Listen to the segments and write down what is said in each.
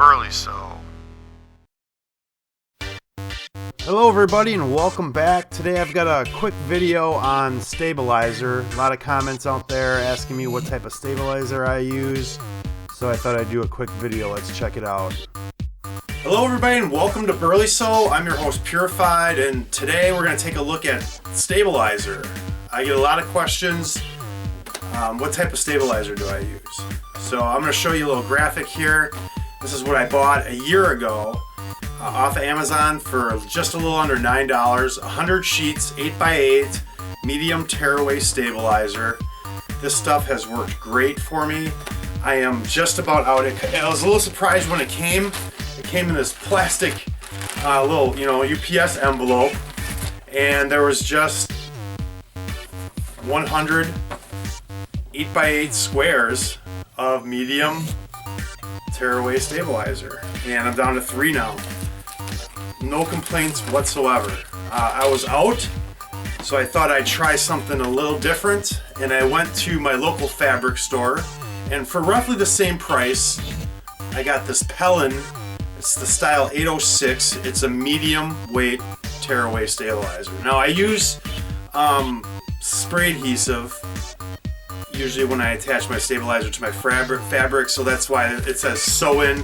Burleyso. Hello everybody and welcome back. Today I've got a quick video on stabilizer. A lot of comments out there asking me what type of stabilizer I use, so I thought I'd do a quick video. Let's check it out. Hello everybody and welcome to Burleyso. I'm your host Purified, and today we're going to take a look at stabilizer. I get a lot of questions. What type of stabilizer do I use? So I'm going to show you a little graphic here. This is what I bought a year ago off of Amazon for just a little under $9. 100 sheets, 8x8, medium tearaway stabilizer. This stuff has worked great for me. I am just about out. I was a little surprised when it came. It came in this plastic little, UPS envelope, and there was just 100 8x8 squares of medium tearaway stabilizer, and I'm down to 3 now. No complaints whatsoever. I was out, so I thought I'd try something a little different, and I went to my local fabric store, and for roughly the same price I got this Pellon. It's the style 806. It's a medium weight tearaway stabilizer. Now I use spray adhesive usually when I attach my stabilizer to my fabric, so that's why it says sew in.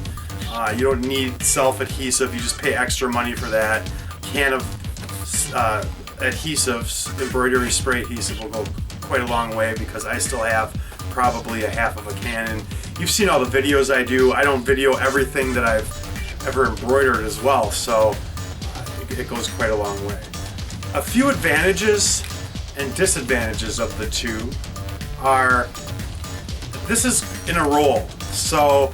You don't need self-adhesive, you just pay extra money for that. Can of adhesives, embroidery spray adhesive, will go quite a long way, because I still have probably a half of a can. And you've seen all the videos I do. I don't video everything that I've ever embroidered as well, so it goes quite a long way. A few advantages and disadvantages of the two are, this is in a roll, so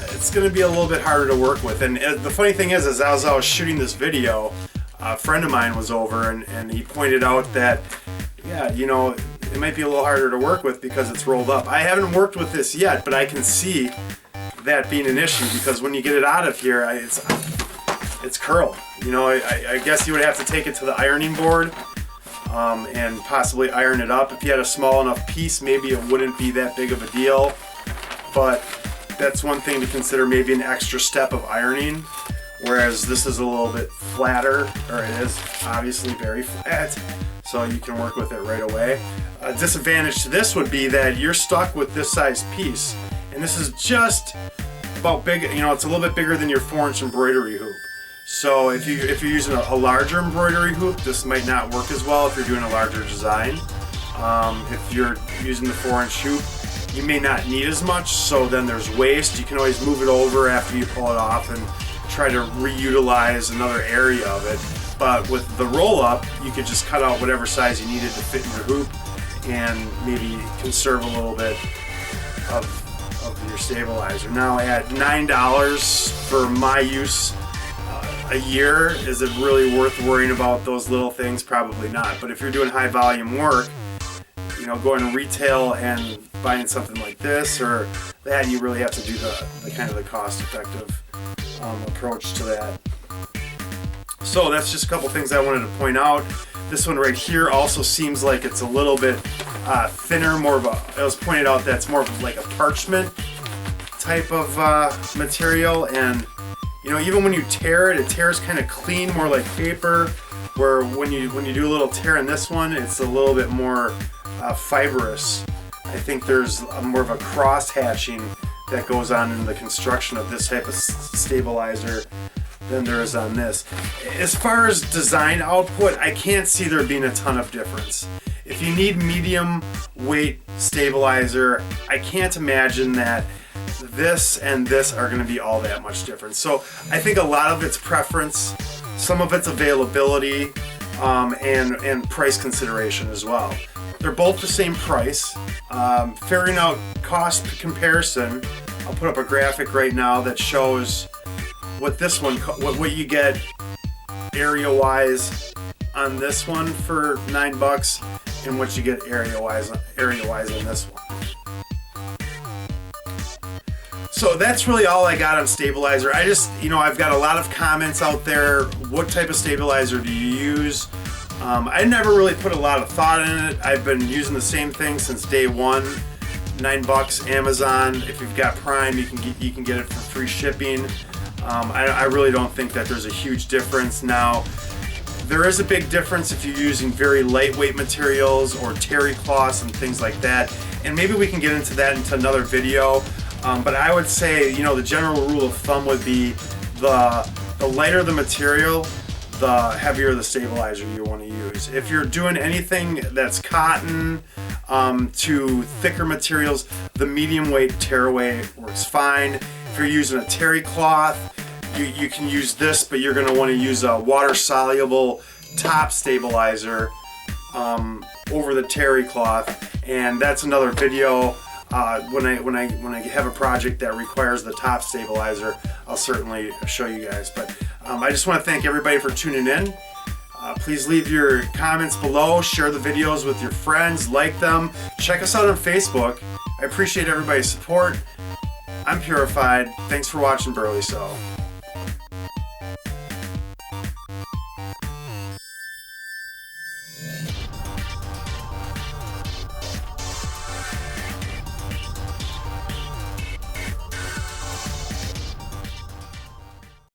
it's going to be a little bit harder to work with. And the funny thing is as I was shooting this video, a friend of mine was over and he pointed out that, yeah, it might be a little harder to work with because it's rolled up. I haven't worked with this yet, but I can see that being an issue, because when you get it out of here, it's curled. I guess you would have to take it to the ironing board and possibly iron it up. If you had a small enough piece, maybe it wouldn't be that big of a deal, but that's one thing to consider, maybe an extra step of ironing, whereas this is a little bit flatter, or it is obviously very flat, so you can work with it right away. A disadvantage to this would be that you're stuck with this size piece, and this is just about big, it's a little bit bigger than your 4-inch embroidery hoop. So if you're using a larger embroidery hoop, this might not work as well if you're doing a larger design. If you're using the 4-inch hoop, you may not need as much, so then there's waste. You can always move it over after you pull it off and try to reutilize another area of it. But with the roll-up, you could just cut out whatever size you needed to fit in your hoop and maybe conserve a little bit of your stabilizer. Now at $9 for my use a year, is it really worth worrying about those little things? Probably not. But if you're doing high volume work, going to retail and buying something like this or that, you really have to do the kind of the cost-effective approach to that. So that's just a couple things I wanted to point out. This one right here also seems like it's a little bit thinner, more of a, it was pointed out that's more of like a parchment type of material, and even when you tear it, it tears kind of clean, more like paper, where when you do a little tear in this one, it's a little bit more fibrous. I think there's more of a cross hatching that goes on in the construction of this type of stabilizer than there is on this. As far as design output, I can't see there being a ton of difference. If you need medium weight stabilizer, I can't imagine that this and this are going to be all that much different. So I think a lot of it's preference, some of it's availability, and price consideration as well. They're both the same price. Figuring out cost comparison, I'll put up a graphic right now that shows what this one, what you get area wise on this one for $9 and what you get area wise on this one. So that's really all I got on stabilizer. I just, I've got a lot of comments out there. What type of stabilizer do you use? I never really put a lot of thought in it. I've been using the same thing since day one. $9 Amazon. If you've got Prime, you can get it for free shipping. I really don't think that there's a huge difference. Now, there is a big difference if you're using very lightweight materials or terry cloths and things like that, and maybe we can get into that into another video. But I would say, you know, the general rule of thumb would be the lighter the material, the heavier the stabilizer you want to use. If you're doing anything that's cotton to thicker materials, the medium weight tearaway works fine. If you're using a terry cloth, you can use this, but you're going to want to use a water soluble top stabilizer over the terry cloth, and that's another video. When I have a project that requires the top stabilizer, I'll certainly show you guys. But I just want to thank everybody for tuning in. Please leave your comments below, share the videos with your friends, like them, check us out on Facebook. I appreciate everybody's support. I'm Purified. Thanks for watching Burley Sew.